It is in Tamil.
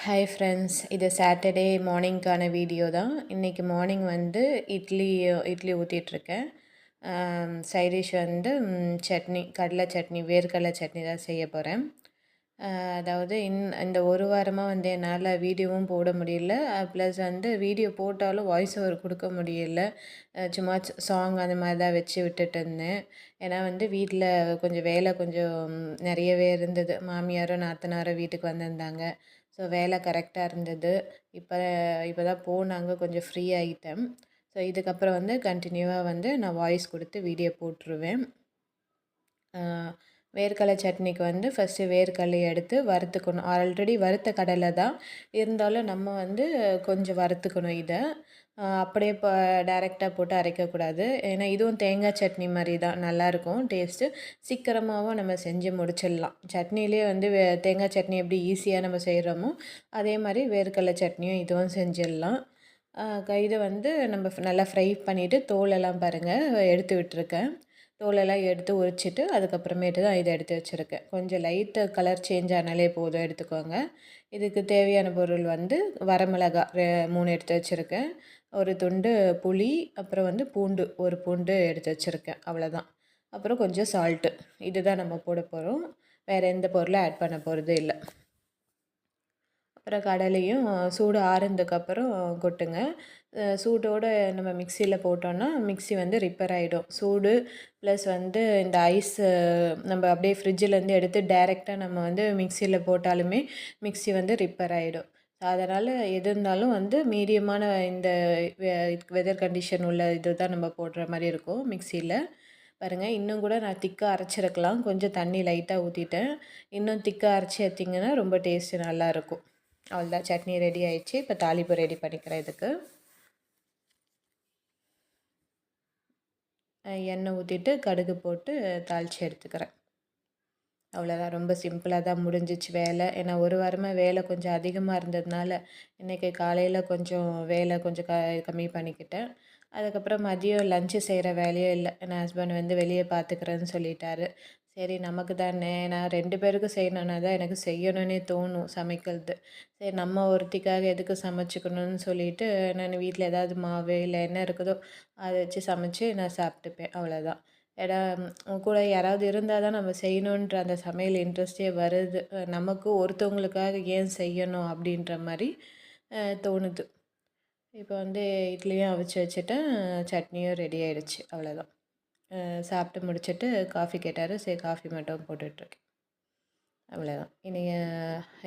ஹாய் ஃப்ரெண்ட்ஸ், இது சாட்டர்டே மார்னிங்க்கான வீடியோ தான். இன்றைக்கி மார்னிங் வந்து இட்லி ஊற்றிட்டுருக்கேன். சைட் டிஷ் வந்து சட்னி, கடலை சட்னி, வேர்க்கடலை சட்னி தான் செய்ய போகிறேன். அதாவது இந்த ஒரு வாரமாக வந்து என்னால் வீடியோவும் போட முடியல. ப்ளஸ் வந்து வீடியோ போட்டாலும் வாய்ஸ் ஓவர் கொடுக்க முடியல. சும்மா சாங் அந்த மாதிரி தான் வச்சு விட்டுட்டு இருந்தேன். ஏன்னா வந்து வீட்டில் கொஞ்சம் வேலை கொஞ்சம் நிறையவே இருந்தது. மாமியாரும் நாத்தனாரும் வீட்டுக்கு வந்திருந்தாங்க. ஸோ வேலை கரெக்டாக இருந்தது. இப்போ தான் போனாங்க, கொஞ்சம் ஃப்ரீ ஆகிட்டேன். ஸோ இதுக்கப்புறம் வந்து கண்டினியூவாக வந்து நான் வாய்ஸ் கொடுத்து வீடியோ போட்டுருவேன். வேர்க்கடலை சட்னிக்கு வந்து ஃபஸ்ட்டு வேர்க்கடலையை எடுத்து வறுத்துக்கணும். ஆல்ரெடி வறுத்த கடலை தான், இருந்தாலும் நம்ம வந்து கொஞ்சம் வறுத்துக்கணும் இதை. அப்படியே இப்போ டைரெக்டாக போட்டு அரைக்கக்கூடாது. ஏன்னா இதுவும் தேங்காய் சட்னி மாதிரி தான், நல்லாயிருக்கும் டேஸ்ட்டு. சீக்கிரமாகவும் நம்ம செஞ்சு முடிச்சிடலாம். சட்னிலே வந்து தேங்காய் சட்னி எப்படி ஈஸியாக நம்ம செய்கிறோமோ அதே மாதிரி வேர்க்கடலை சட்னியும் இதுவும் செஞ்சிடலாம். இதை வந்து நம்ம நல்லா ஃப்ரை பண்ணிவிட்டு தோலெல்லாம் பாருங்கள் எடுத்து விட்டுருக்கேன். தோலெல்லாம் எடுத்து உரிச்சிட்டு அதுக்கப்புறமேட்டு தான் இதை எடுத்து வச்சுருக்கேன். கொஞ்சம் லைட்டு கலர் சேஞ்ச் ஆனாலே போதும், எடுத்துக்கோங்க. இதுக்கு தேவையான பொருள் வந்து வரமிளகா 3 எடுத்து வச்சுருக்கேன். ஒரு துண்டு புளி, அப்புறம் வந்து பூண்டு, ஒரு பூண்டு எடுத்து வச்சுருக்கேன், அவ்வளோதான். அப்புறம் கொஞ்சம் சால்ட்டு, இதுதான் நம்ம போட போகிறோம். வேறு எந்த பொருளும் ஆட் பண்ண போகிறது இல்லை. அப்புறம் கடலையும் சூடு ஆறுனதுக்கப்புறம் கொட்டுங்க. சூட்டோடு நம்ம மிக்சியில் போட்டோன்னா மிக்சி வந்து ரிப்பேர் ஆகிடும். சூடு ப்ளஸ் வந்து இந்த ஐஸு நம்ம அப்படியே ஃப்ரிட்ஜிலேருந்து எடுத்து டைரெக்டாக நம்ம வந்து மிக்சியில் போட்டாலுமே மிக்சி வந்து ரிப்பேர் ஆகிடும். அதனால் எது இருந்தாலும் வந்து மீடியமான இந்த வெதர் கண்டிஷன் உள்ள இது தான் நம்ம போடுற மாதிரி இருக்கும் மிக்சியில். பாருங்கள், இன்னும் கூட நான் திக்காக அரைச்சிருக்கலாம். கொஞ்சம் தண்ணி லைட்டாக ஊற்றிட்டேன். இன்னும் திக்காக அரைச்சி எடுத்திங்கன்னா ரொம்ப டேஸ்ட்டு நல்லாயிருக்கும். அவ்வளோதான், சட்னி ரெடி ஆயிடுச்சு. இப்போ தாளிப்பு ரெடி பண்ணிக்கிறேன். இதுக்கு எண்ணெய் ஊற்றிட்டு கடுகு போட்டு தாளித்து எடுத்துக்கிறேன். அவ்வளோதான், ரொம்ப சிம்பிளாக தான் முடிஞ்சிச்சு வேலை. ஏன்னா ஒரு வாரமாக வேலை கொஞ்சம் அதிகமாக இருந்ததுனால இன்றைக்கி காலையில் கொஞ்சம் வேலை கொஞ்சம் கம்மி பண்ணிக்கிட்டேன். அதுக்கப்புறம் மதியம் லஞ்சு செய்கிற வேலையே இல்லை. என் ஹஸ்பண்ட் வந்து வெளியே பார்த்துக்கிறேன்னு சொல்லிட்டாரு. சரி, நமக்கு தானே, நான் 2 பேருக்கு செய்யணுன்னா தான் எனக்கு செய்யணுன்னே தோணும் சமைக்கிறது. சரி, நம்ம ஒருத்திக்காக எதுக்கு சமைச்சிக்கணும்னு சொல்லிட்டு நான் வீட்டில் ஏதாவது மாவு இல்லை என்ன இருக்குதோ அதை வச்சு சமைச்சு நான் சாப்பிட்டுப்பேன், அவ்வளோதான். ஏன்னா கூட யாராவது இருந்தால் தான் நம்ம செய்யணுன்ற அந்த சமையல் இன்ட்ரெஸ்ட்டே வருது. நமக்கு ஒருத்தவங்களுக்காக ஏன் செய்யணும் அப்படின்ற மாதிரி தோணுது. இப்போ வந்து இட்லியும் அவிச்சு வச்சுட்டேன், சட்னியும் ரெடி ஆகிடுச்சு, அவ்வளோதான். சாப்பிட்டு முடிச்சுட்டு காஃபி கேட்டார். சரி, காஃபி மட்டும் போட்டுட்ருக்கேன், அவ்வளோதான். இனி